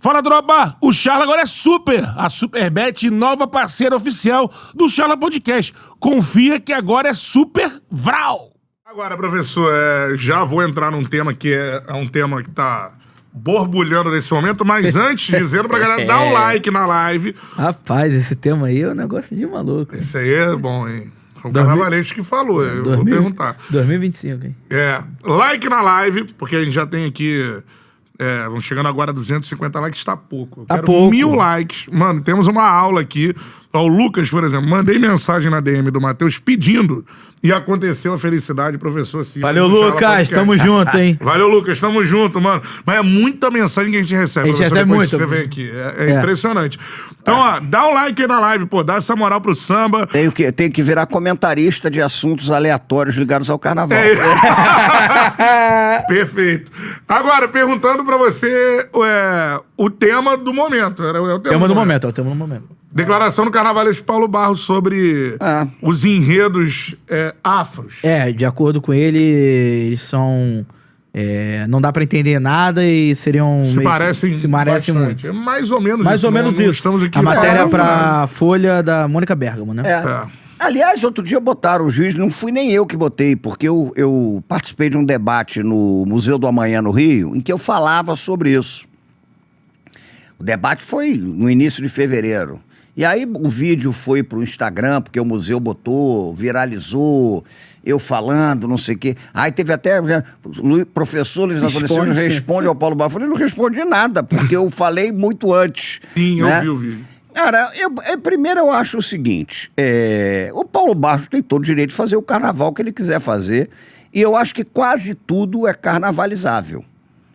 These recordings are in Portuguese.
Fala, tropa! O Charla agora é super! A Superbet, nova parceira oficial do Charla Podcast. Confia que agora é super vral! Agora, professor, já vou entrar num tema que é um tema que tá borbulhando nesse momento, mas antes, dizendo pra galera dar o like na live. Rapaz, esse tema aí é um negócio de maluco. Esse aí é bom, hein? Foi o Carnavalesco que falou, eu vou perguntar. 2025, hein? Like na live, porque a gente já tem aqui... vamos chegando agora a 250 likes, tá pouco. Eu quero 1000 likes. Mano, temos uma aula aqui. Ó, o Lucas, por exemplo, mandei mensagem na DM do Matheus pedindo e aconteceu a felicidade, professor Ciro. Valeu, Lucas, tamo junto, hein? Valeu, Lucas, tamo junto, mano. Mas é muita mensagem que a gente recebe. A gente recebe muito. muito. Você vem aqui, é impressionante. Então, ó, dá um like aí na live, pô, dá essa moral pro samba. Tenho que virar comentarista de assuntos aleatórios ligados ao carnaval. Perfeito. Agora, perguntando pra você o tema do momento. É o tema do momento. Declaração do Carnavalesco Paulo Barros sobre os enredos afros. De acordo com ele, eles são... não dá pra entender nada e seriam... Se parecem muito. É mais ou menos mais isso. ou menos isso. Estamos aqui a matéria pra Folha da Mônica Bergamo, né? Aliás, outro dia botaram o juiz, não fui nem eu que botei, porque eu participei de um debate no Museu do Amanhã, no Rio, em que eu falava sobre isso. O debate foi no início de fevereiro. E aí o vídeo foi pro Instagram, porque o museu botou, viralizou, eu falando, não sei o quê. Aí teve até, professor Luiz Antônio responde ao Paulo Barros. Eu falei, não respondi nada, porque eu falei muito antes. Sim, né? Eu vi o vídeo. Cara, primeiro eu acho o seguinte, o Paulo Barros tem todo o direito de fazer o carnaval que ele quiser fazer, e eu acho que quase tudo é carnavalizável.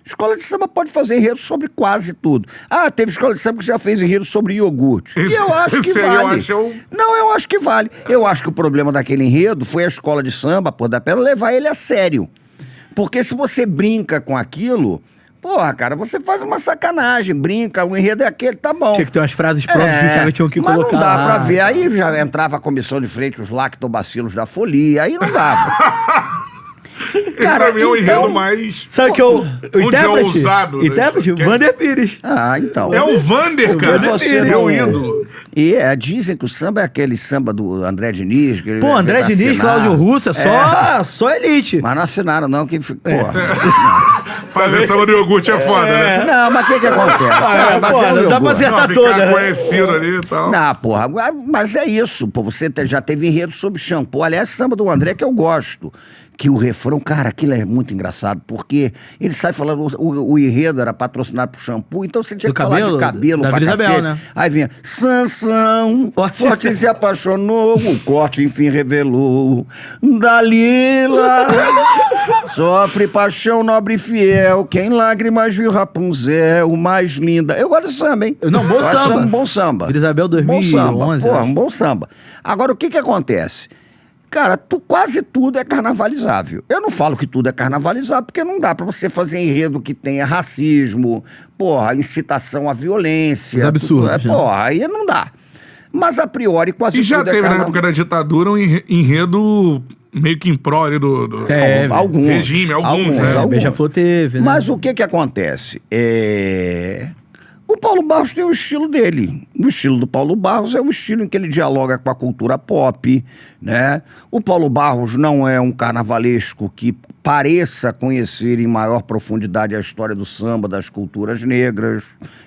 Escola de samba pode fazer enredo sobre quase tudo. Teve escola de samba que já fez enredo sobre iogurte. E eu acho que vale. Não, eu acho que vale. Eu acho que o problema daquele enredo foi a escola de samba, da pedra, levar ele a sério. Porque se você brinca com aquilo... Porra, cara, você faz uma sacanagem, brinca, o enredo é aquele, tá bom. Tinha que ter umas frases prontas que os caras tinham que mas colocar. Mas não dá lá. pra ver. Aí já entrava a comissão de frente, os lactobacilos da folia, aí não dava. Cara, esse é o enredo mais... Sabe que o intérprete? Ousado, intérprete? Vander Pires. Então. É o Vander, cara. Você é meu ídolo. E dizem que o samba é aquele samba do André Diniz. Pô, André Diniz, Cláudio Russo, só elite. Mas não assinaram não, que... Fazer samba do iogurte é foda, né? Não, mas o que acontece? Não dá pra acertar toda. Ficar conhecido ali e tal. Não, porra, mas é isso. Pô, você já teve enredo sobre shampoo. Aliás, samba do André que eu gosto. Que o refrão, cara, aquilo é muito engraçado, porque ele sai falando, o enredo era patrocinado por shampoo, então você tinha que falar de cabelo pra cacete. Né? Aí vinha, Sansão, forte se apaixonou, o corte enfim revelou, Dalila, sofre paixão nobre e fiel, quem lágrimas viu Rapunzel, mais linda. Eu gosto de samba, hein? Não, bom samba. Um bom samba. Isabel 2011. Bom samba, um bom samba. Agora, o que acontece? Cara, quase tudo é carnavalizável. Eu não falo que tudo é carnavalizável, porque não dá pra você fazer enredo que tenha racismo, incitação à violência. Os absurdos. Aí não dá. Mas, a priori, quase tudo é carnaval. E já teve, na época da ditadura, um enredo meio que em prol ali do alguns, regime, alguns. Beija-Flor teve, né? Mas o que acontece? O Paulo Barros tem o estilo dele. O estilo do Paulo Barros é o estilo em que ele dialoga com a cultura pop, né? O Paulo Barros não é um carnavalesco que pareça conhecer em maior profundidade a história do samba, das culturas negras.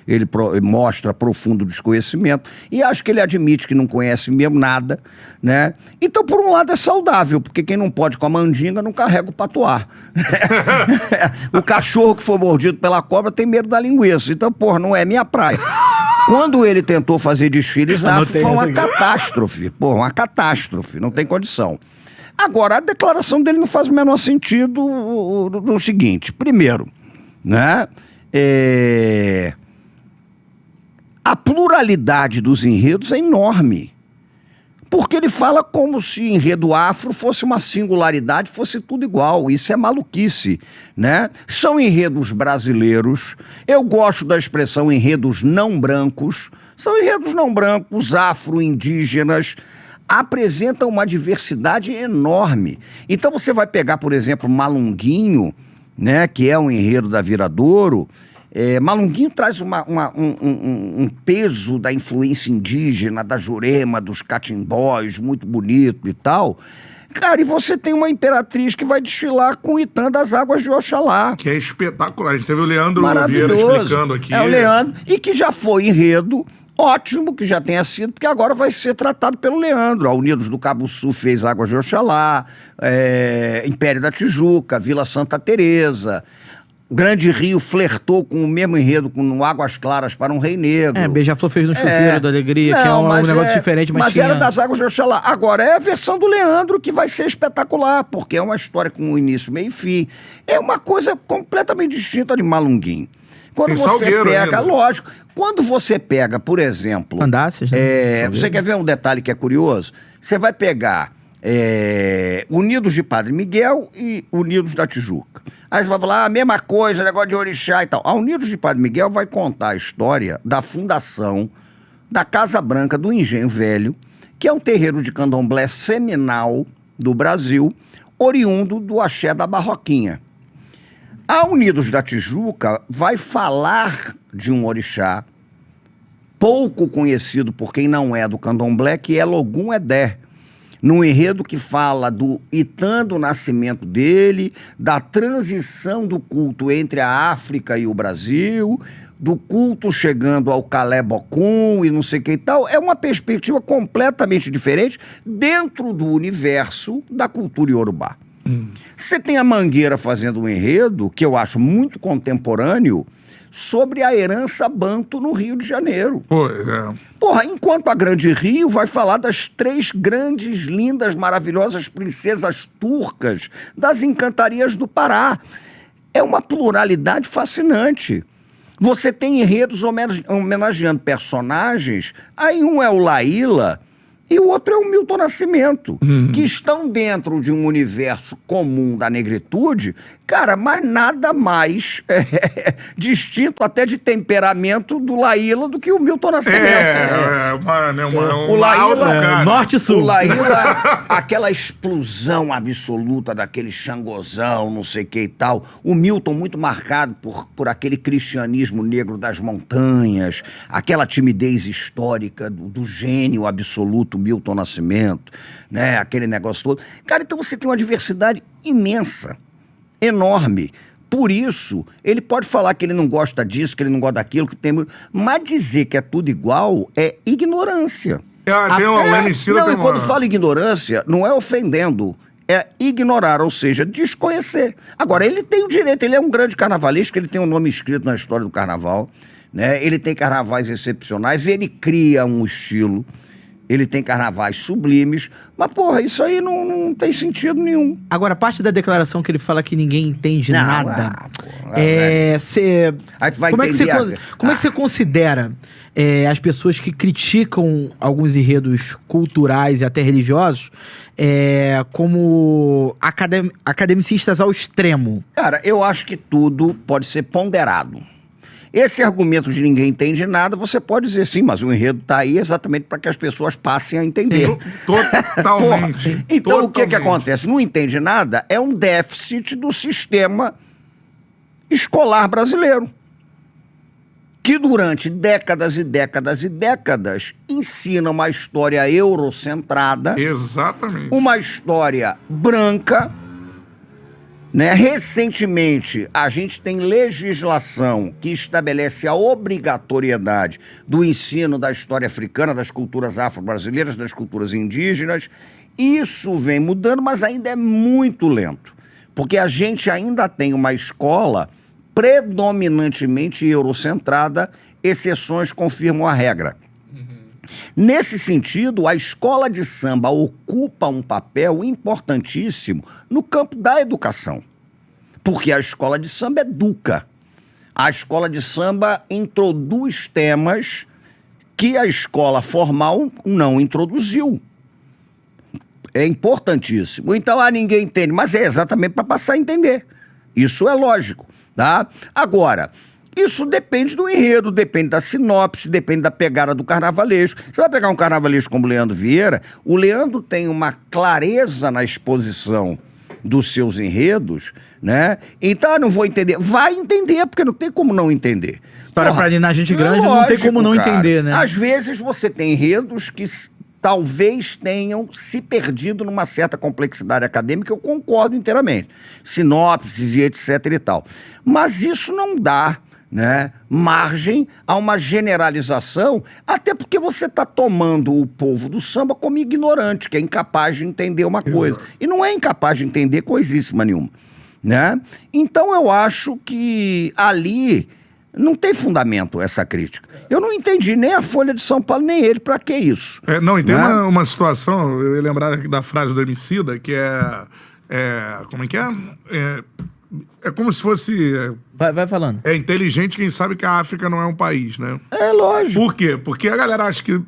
Ele mostra profundo desconhecimento e acho que ele admite que não conhece mesmo nada, né? Então, por um lado, é saudável, porque quem não pode com a mandinga não carrega o patuá. O cachorro que for mordido pela cobra tem medo da linguiça. Então, não é minha praia. Quando ele tentou fazer desfiles afro, foi uma catástrofe. Uma catástrofe, não tem condição. Agora, a declaração dele não faz o menor sentido no seguinte. Primeiro, né? A pluralidade dos enredos é enorme. Porque ele fala como se enredo afro fosse uma singularidade, fosse tudo igual. Isso é maluquice, né? São enredos brasileiros. Eu gosto da expressão enredos não brancos. São enredos não brancos, afro-indígenas. Apresentam uma diversidade enorme. Então você vai pegar, por exemplo, Malunguinho, né, que é um enredo da Viradouro. Malunguinho traz um peso da influência indígena, da Jurema, dos catimbós, muito bonito e tal. Cara, e você tem uma imperatriz que vai desfilar com o Itã das Águas de Oxalá. Que é espetacular. A gente teve o Leandro Vieira explicando aqui. É o Leandro, e que já foi enredo, ótimo que já tenha sido, porque agora vai ser tratado pelo Leandro. A Unidos do Cabo Sul fez Águas de Oxalá, Império da Tijuca, Vila Santa Teresa. Grande Rio flertou com o mesmo enredo, com Águas Claras para um Rei Negro. Beija-Flor fez no Chuveiro da Alegria, que é um negócio diferente, mas tinha... era das Águas de Oxalá. Agora, é a versão do Leandro que vai ser espetacular, porque é uma história com início, meio e fim. É uma coisa completamente distinta de Malunguinho. Quando Tem você Salgueiro pega, ainda. Lógico, quando você pega, por exemplo... Andácias, né? Você quer ver um detalhe que é curioso? Você vai pegar Unidos de Padre Miguel e Unidos da Tijuca. Aí você vai falar a mesma coisa, negócio de orixá e tal. A Unidos de Padre Miguel vai contar a história da fundação da Casa Branca do Engenho Velho, que é um terreiro de candomblé seminal do Brasil, oriundo do axé da Barroquinha. A Unidos da Tijuca vai falar de um orixá pouco conhecido por quem não é do candomblé, que é Logum Edé, num enredo que fala do Itã, do nascimento dele, da transição do culto entre a África e o Brasil, do culto chegando ao Calé Bocum e não sei o que e tal. É uma perspectiva completamente diferente dentro do universo da cultura iorubá. Você tem a Mangueira fazendo um enredo, que eu acho muito contemporâneo, sobre a herança banto no Rio de Janeiro. Porra, enquanto a Grande Rio vai falar das 3 grandes, lindas, maravilhosas princesas turcas das encantarias do Pará. É uma pluralidade fascinante. Você tem enredos homenageando personagens, aí um é o Laíla e o outro é o Milton Nascimento, que estão dentro de um universo comum da negritude, cara, mas nada mais distinto até de temperamento do Laíla do que o Milton Nascimento. O Laíla, norte e sul. O Laíla, aquela explosão absoluta daquele xangozão, não sei o que e tal. O Milton muito marcado por aquele cristianismo negro das montanhas, aquela timidez histórica do gênio absoluto Milton Nascimento, né? Aquele negócio todo. Cara, então você tem uma diversidade imensa, enorme. Por isso, ele pode falar que ele não gosta disso, que ele não gosta daquilo, que tem... Mas dizer que é tudo igual é ignorância. Quando fala ignorância, não é ofendendo, é ignorar, ou seja, desconhecer. Agora, ele tem o direito, ele é um grande carnavalesco, ele tem um nome escrito na história do carnaval, né? Ele tem carnavais excepcionais, ele cria um estilo, ele tem carnavais sublimes, mas, porra, isso aí não tem sentido nenhum. Agora, a parte da declaração que ele fala que ninguém entende nada, como é que você considera as pessoas que criticam alguns enredos culturais e até religiosos como academicistas ao extremo? Cara, eu acho que tudo pode ser ponderado. Esse argumento de ninguém entende nada, você pode dizer sim, mas o enredo está aí exatamente para que as pessoas passem a entender. Totalmente. Então, o que acontece? Não entende nada é um déficit do sistema escolar brasileiro, que durante décadas e décadas e décadas ensina uma história eurocentrada. Exatamente. Uma história branca, né? Recentemente, a gente tem legislação que estabelece a obrigatoriedade do ensino da história africana, das culturas afro-brasileiras, das culturas indígenas. Isso vem mudando, mas ainda é muito lento, porque a gente ainda tem uma escola predominantemente eurocentrada, exceções confirmam a regra. Nesse sentido, a escola de samba ocupa um papel importantíssimo no campo da educação, porque a escola de samba educa. A escola de samba introduz temas que a escola formal não introduziu. É importantíssimo. Então, ninguém entende, mas é exatamente para passar a entender. Isso é lógico, tá? Agora, isso depende do enredo, depende da sinopse, depende da pegada do carnavalesco. Você vai pegar um carnavalesco como o Leandro Vieira, o Leandro tem uma clareza na exposição dos seus enredos, né? Então, não vou entender. Vai entender, porque não tem como não entender. História pra Ninar Gente Grande, não tem como não entender, né? Às vezes você tem enredos que talvez tenham se perdido numa certa complexidade acadêmica, eu concordo inteiramente. Sinopses e etc e tal. Mas isso não dá, né, margem a uma generalização, até porque você está tomando o povo do samba como ignorante, que é incapaz de entender uma coisa. E não é incapaz de entender coisíssima nenhuma, né? Então eu acho que ali não tem fundamento essa crítica. Eu não entendi nem a Folha de São Paulo, nem ele. Pra que isso? Não, e tem Né? uma situação, eu ia lembrar aqui da frase do Emicida, que como é que é? É como se fosse... Vai falando. É inteligente quem sabe que a África não é um país, né? É lógico. Por quê? Porque a galera acha que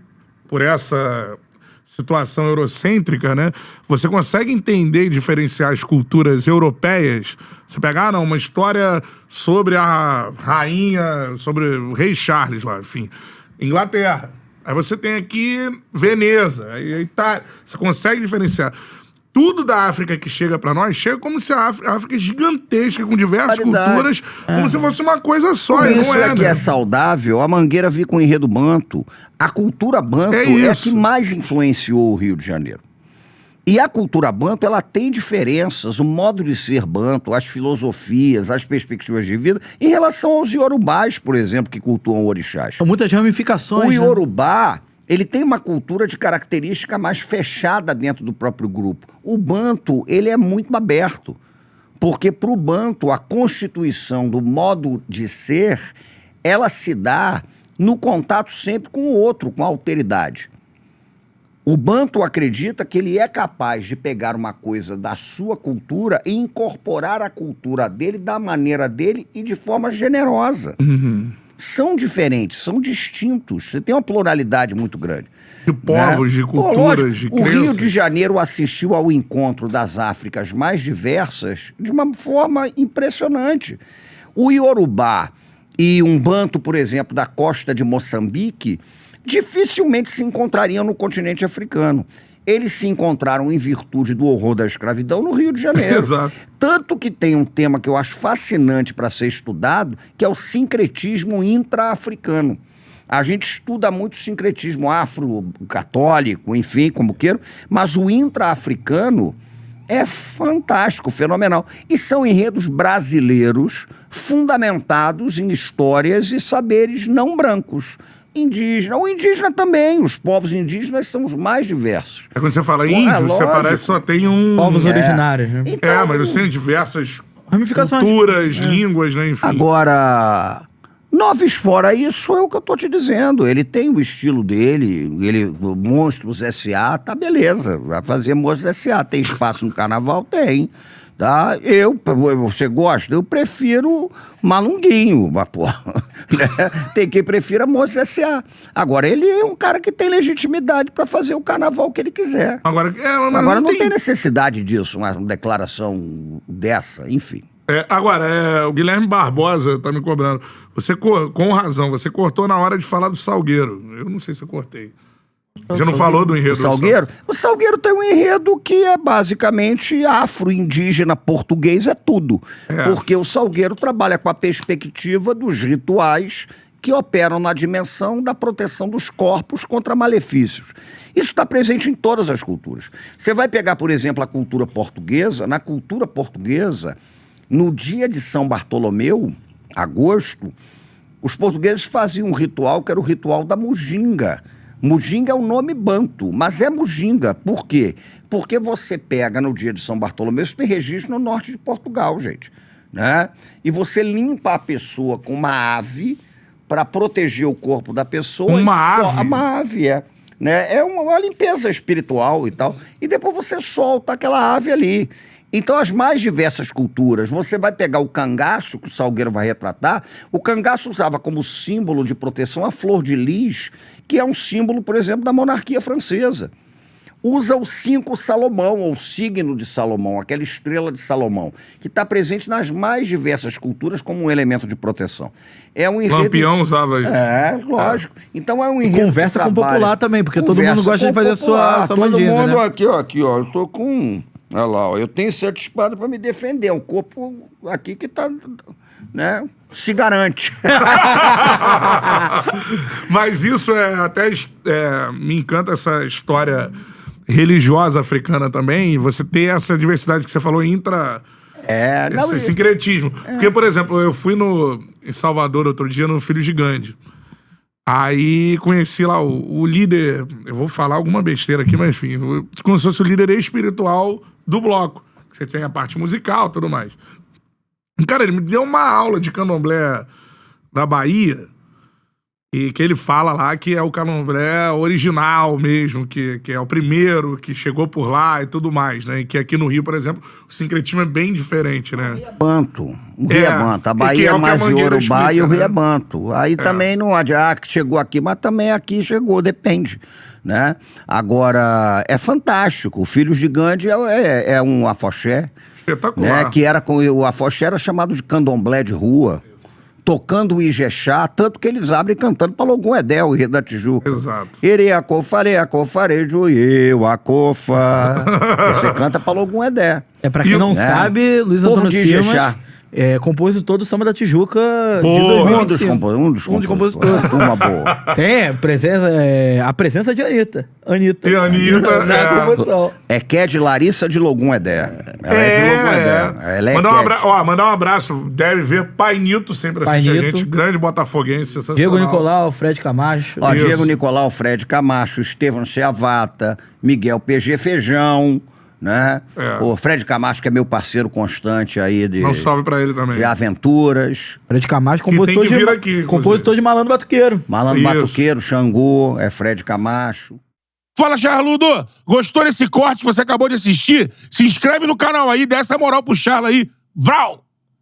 por essa situação eurocêntrica, né? Você consegue entender e diferenciar as culturas europeias. Você pegar, uma história sobre a rainha, sobre o rei Charles lá, enfim, Inglaterra. Aí você tem aqui Veneza, aí a Itália. Você consegue diferenciar. Tudo da África que chega pra nós, chega como se a África é gigantesca, com diversas culturas, como se fosse uma coisa só. Por e isso não é, que né? é saudável a Mangueira vir com o enredo banto. A cultura banto é a que mais influenciou o Rio de Janeiro. E a cultura banto, ela tem diferenças, o modo de ser banto, as filosofias, as perspectivas de vida, em relação aos iorubás, por exemplo, que cultuam orixás. São muitas ramificações. O né? iorubá, ele tem uma cultura de característica mais fechada dentro do próprio grupo. O banto, ele é muito aberto, porque para o banto, a constituição do modo de ser, ela se dá no contato sempre com o outro, com a alteridade. O banto acredita que ele é capaz de pegar uma coisa da sua cultura e incorporar a cultura dele da maneira dele e de forma generosa. São diferentes, são distintos. Você tem uma pluralidade muito grande. De povos, de culturas, lógico, de o crenças. Rio de Janeiro assistiu ao encontro das Áfricas mais diversas de uma forma impressionante. O iorubá e um banto, por exemplo, da costa de Moçambique, dificilmente se encontrariam no continente africano. Eles se encontraram em virtude do horror da escravidão no Rio de Janeiro. Exato. Tanto que tem um tema que eu acho fascinante para ser estudado, que é o sincretismo intra-africano. A gente estuda muito o sincretismo afro-católico, enfim, como queira, mas o intra-africano é fantástico, fenomenal. E são enredos brasileiros fundamentados em histórias e saberes não brancos. Indígena. O indígena também, os povos indígenas são os mais diversos. É quando você fala índio, você lógico. parece que só tem um... Povos originários, né? Então, mas você tem diversas Ramificações. culturas, línguas, né, enfim. agora, Noves fora isso é o que eu tô te dizendo. Ele tem o estilo dele, o Monstros S.A., tá beleza. Vai fazer Monstros S.A. Tem espaço no carnaval? Tem. Tá? Você gosta? Eu prefiro Malunguinho, mas, pô, né? Tem quem prefira Monstros S.A. Agora, ele é um cara que tem legitimidade para fazer o carnaval que ele quiser. Agora, Agora não tem necessidade disso, uma declaração dessa, enfim. O Guilherme Barbosa tá me cobrando. Você, com razão, você cortou na hora de falar do Salgueiro. Eu não sei se eu cortei. Já não falou do enredo O Salgueiro? O Salgueiro tem um enredo que é basicamente afro-indígena, português, é tudo. Porque o Salgueiro trabalha com a perspectiva dos rituais que operam na dimensão da proteção dos corpos contra malefícios. Isso está presente em todas as culturas. Você vai pegar, por exemplo, a cultura portuguesa. Na cultura portuguesa, no dia de São Bartolomeu, agosto, os portugueses faziam um ritual que era o ritual da Mujinga. Mujinga é um nome banto, mas é Mujinga. Por quê? Porque você pega no dia de São Bartolomeu, isso tem registro no norte de Portugal, gente, né? E você limpa a pessoa com uma ave para proteger o corpo da pessoa. Uma ave? Uma ave, né? É uma limpeza espiritual e tal. E depois você solta aquela ave ali. Então, as mais diversas culturas, você vai pegar o cangaço, que o Salgueiro vai retratar, o cangaço usava como símbolo de proteção a flor de lis, que é um símbolo, por exemplo, da monarquia francesa. Usa o 5 Salomão, ou signo de Salomão, aquela estrela de Salomão, que está presente nas mais diversas culturas como um elemento de proteção. É um enredo... Lampião usava isso. Lógico. Então é um enredo. Conversa com o popular também, porque todo mundo gosta de fazer a sua todo mandinga, mundo né? aqui, ó. Eu tô com Olha lá, ó, eu tenho 7 espadas pra me defender. Um corpo aqui que tá, né, se garante. Mas isso me encanta essa história religiosa africana também, e você ter essa diversidade que você falou, esse sincretismo. Porque, por exemplo, eu fui em Salvador outro dia no Filhos de Gandhi. Aí conheci lá o líder, eu vou falar alguma besteira aqui, mas enfim, como se fosse o líder espiritual do bloco. Você tem a parte musical e tudo mais. E, cara, ele me deu uma aula de candomblé da Bahia, e que ele fala lá que é o candomblé original mesmo, que é o primeiro que chegou por lá e tudo mais, né? E que aqui no Rio, por exemplo, o sincretismo é bem diferente, né? Banto. O Rio é Banto. A Bahia é mais Yorubá e o Rio é Banto. Aí também não adianta que chegou aqui, mas também aqui chegou, depende, né? Agora, é fantástico. O Filhos de Gandhi é um afoxé. Espetacular. Né? Que o afoxé era chamado de candomblé de rua. Tocando o Ijexá, tanto que eles abrem cantando para Logum Edé, o Rio da Tijuca. Exato. Farejo, eu, a cofa. Você canta para Logum Edé. Pra quem não sabe, Luiz Antônio Simas é compositor do Samba da Tijuca de 2005. Um dos compositores. Uma boa. Tem a presença de Anitta. E a Anitta na composição. É que é de Larissa de Logum Edé. Ela é de Logum Edé. Ela é mandar um abraço. Deve ver Pai Nito sempre assiste a gente. Grande botafoguense, sensacional. Diego Nicolau, Fred Camacho. Diego Nicolau, Fred Camacho, Estevão Seavata, Miguel PG Feijão, né? O Fred Camacho, que é meu parceiro constante aí de... Um salve pra ele também. De aventuras. Fred Camacho, compositor de Malandro Batuqueiro. Malandro Batuqueiro, Xangô, é Fred Camacho. Fala, Charludo! Gostou desse corte que você acabou de assistir? Se inscreve no canal aí, dá essa moral pro Charla aí. Vral!